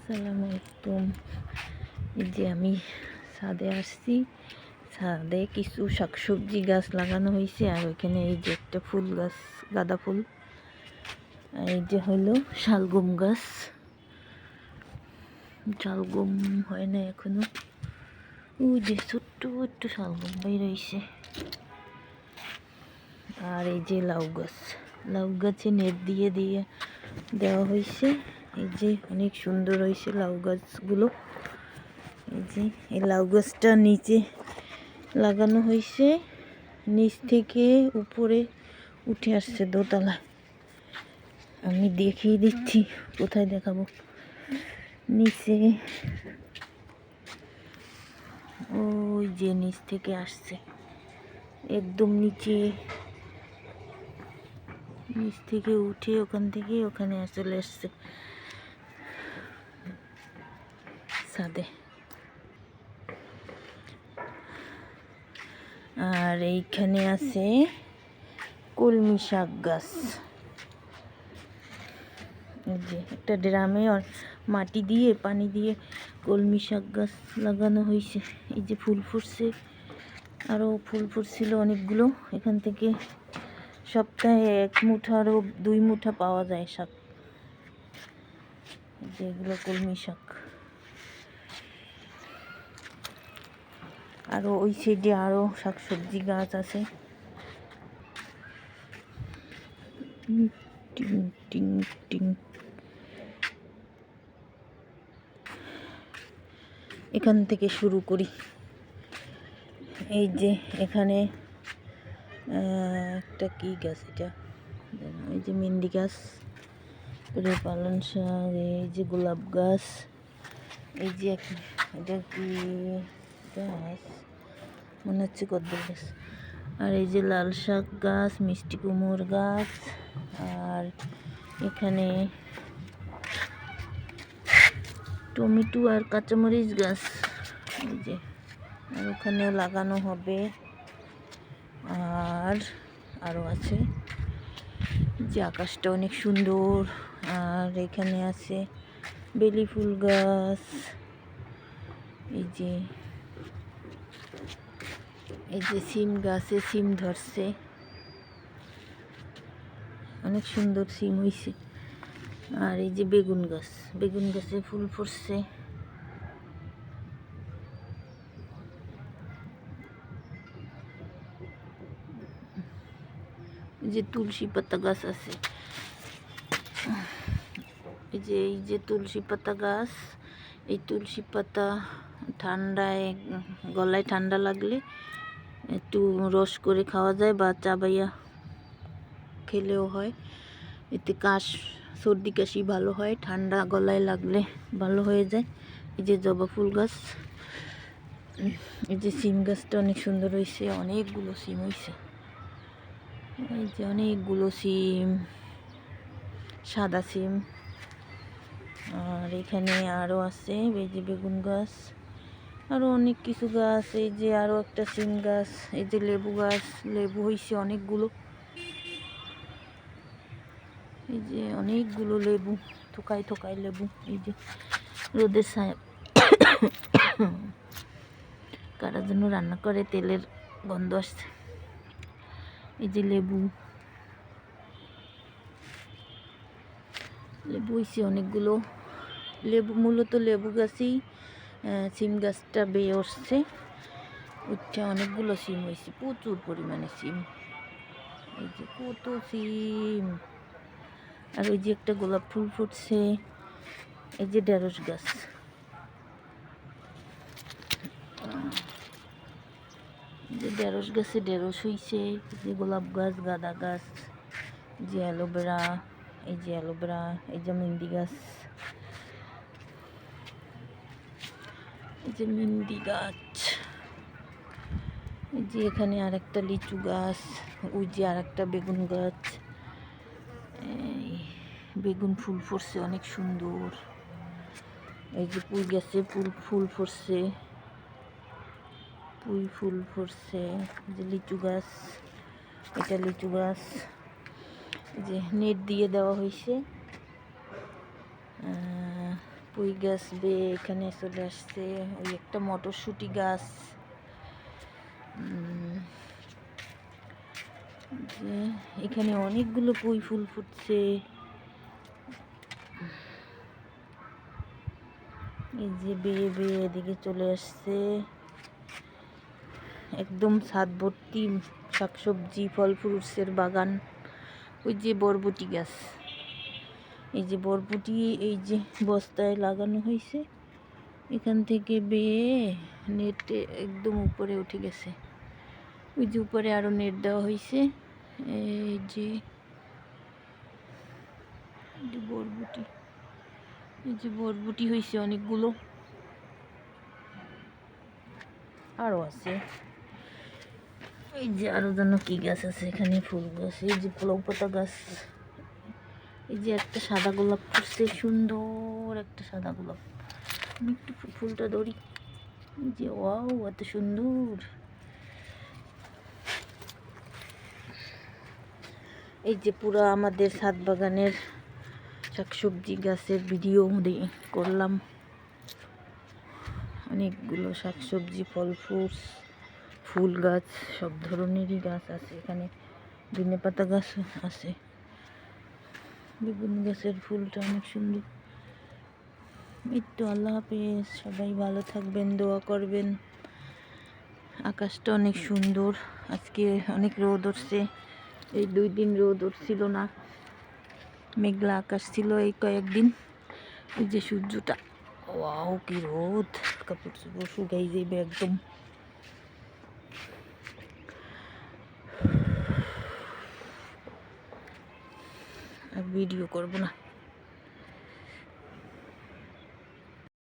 আসসালামু আলাইকুম। এই যে আমি ছাদে আসছি। ছাদে কিছু শাকসবজি গাছ লাগানো হয়েছে, আর ওইখানে এই যে একটা ফুল গাছ, গাঁদা ফুল। এই যে হলো শালগম গাছ। শালগম হয় না এখনো। ওই যে ছোট্ট একটু শালগম বের হয়েছে। আর এই যে লাউ গাছ, লাউ গাছে নেট দিয়ে দিয়ে দেওয়া হয়েছে। এই যে অনেক সুন্দর হয়েছে লাউ গাছগুলো। এই যে এই লাউ গাছটা নিচে লাগানো হয়েছে, নিচ থেকে উপরে উঠে আসছে দোতলায়। আমি দেখিয়ে দিচ্ছি, কোথায় দেখাবো। নিচে ওই যে নিচ থেকে আসছে, একদম নিচে, নিচ থেকে উঠে ওখান থেকে ওখানে চলে আসছে ছাদে। আর এইখানে আছে কলমি শাক গাছ। এই যে একটা ড্রামে মাটি দিয়ে পানি দিয়ে কলমি শাক গাছ লাগানো হয়েছে। এই যে ফুল ফুটছে, আরও ফুল ফুটছিল অনেকগুলো। এখান থেকে সপ্তাহে 1 মুঠা আরও 2 মুঠা পাওয়া যায় শাক। যে এগুলো কলমি শাক। আরও ওই সাইডে আরও শাকসবজি গাছ আছে। টিং টিং টিং। এখান থেকে শুরু করি। এই যে এখানে একটা কি গাছ, এটা এই যে মেহেন্দি গাছ, পালং শাক, এই যে গোলাপ গাছ, এই যে এটা কি গাছ মনে হচ্ছে কদবেল গাছ। আর এই যে লাল শাক গাছ, মিষ্টি কুমড় গাছ, আর এখানে টমেটো আর কাঁচামরিচ গাছ। এই যে আর ওখানেও লাগানো হবে। আর আরও আছে যে আকাশটা অনেক সুন্দর। আর এখানে আছে বেলি ফুল গাছ। এই যে সিম গাছে সিম ধরছে, অনেক সুন্দর সিম হয়েছে। আর এই যে বেগুন গাছ, বেগুন গাছে ফুল ফুটছে। এই যে তুলসী পাতা গাছ আছে। এই যে তুলসী পাতা গাছ। এই তুলসী পাতা ঠান্ডায়, গলায় ঠান্ডা লাগলে একটু রস করে খাওয়া যায়, বা চাবাইয়া খেলেও হয়। এতে কাশ, সর্দি কাশি ভালো হয়, ঠান্ডা গলায় লাগলে ভালো হয়ে যায়। এই যে জবা ফুল গাছ। এই যে সিম গাছটা অনেক সুন্দর হয়েছে, অনেকগুলো সিম হয়েছে। এই যে অনেকগুলো সিম, সাদা সিম। আর এখানে আরও আছে এই যে বেগুন গাছ, আরও অনেক কিছু গাছ। এই যে আরও একটা সিম গাছ। এই যে লেবু গাছ, লেবু হয়েছে অনেকগুলো। এই যে অনেকগুলো লেবু, থোকায় থোকায় লেবু। এই যে রোদের ছায়া। কারার জন্য রান্না করে, তেলের গন্ধ আসছে। এই যে লেবু, লেবু হয়েছে অনেকগুলো। লেবু মূলত লেবু গাছই সিম গাছটা বেয়ে উঠছে, উঠছে অনেকগুলো সিম হয়েছে, প্রচুর পরিমাণে সিম। এই যে কত সিম। আর ওই যে একটা গোলাপ ফুল ফুটছে। এই যে ঢেঁড়স গাছ, যে ঢেঁড়স গাছে ঢেঁড়স হয়েছে। যে গোলাপ গাছ, গাঁদা গাছ, যে অ্যালোভেরা, এই যে অ্যালোভেরা, এই যে মেহেন্দি গাছ, এই যে মেহেন্দি গাছ। এই যে এখানে আর একটা লিচু গাছ, ওই যে আর একটা বেগুন গাছ। বেগুন ফুল ফুটছে অনেক সুন্দর। এই যে পুঁই গাছে ফুল ফুটছে, পুঁই ফুল ফুটছে। যে লিচু গাছ, এটা লিচু গাছ। যে নেট দিয়ে দেওয়া হয়েছে, পুঁই গাছ বেয়ে এখানে চলে আসছে। ওই একটা মটরশুঁটি গাছ, যে এখানে অনেকগুলো পুঁই ফুল ফুটছে। এই যে বেয়ে বেয়ে এদিকে চলে আসছে, একদম ছাদ ভর্তি শাকসবজি ফল ফ্রুটসের বাগান। ওই যে বরবটি গাছ, এই যে বরবটি এই যে বস্তায় লাগানো হয়েছে, এখান থেকে বেয়ে নেটে একদম উপরে উঠে গেছে। ওই যে উপরে আরো নেট দেওয়া হয়েছে। এই যে বরবটি, এই যে বরবটি হয়েছে অনেকগুলো, আরো আছে। এই যে আরো যেন কি গাছ আছে এখানে, ফুল গাছ, এই যে গোলাপ পাতা গাছ। এই যে একটা সাদা গোলাপ ফুটছে, সুন্দর একটা সাদা গোলাপ। আমি একটু ফুলটা ধরি। এই যে ওয়াও, এত সুন্দর। এই যে পুরো আমাদের ছাদ বাগানের শাকসবজি গাছের ভিডিও করলাম। অনেকগুলো শাকসবজি, ফল ফ্রুটস, ফুল গাছ, সব ধরনেরই গাছ আছে এখানে। ধনেপাতা গাছ আছে, বেগুন গাছের ফুলটা অনেক সুন্দর। এই তো, আল্লাহ হাফেজ, সবাই ভালো থাকবেন, দোয়া করবেন। আকাশটা অনেক সুন্দর, আজকে অনেক রোদ উঠছে। এই 2 দিন রোদ উঠছিল না, মেঘলা আকাশ ছিল এই কয়েকদিন। এই যে সূর্যটা, ওয়াও কি রোদ, কাপড় চোপড় শুকাই যাবে একদম। আর ভিডিও করবো না।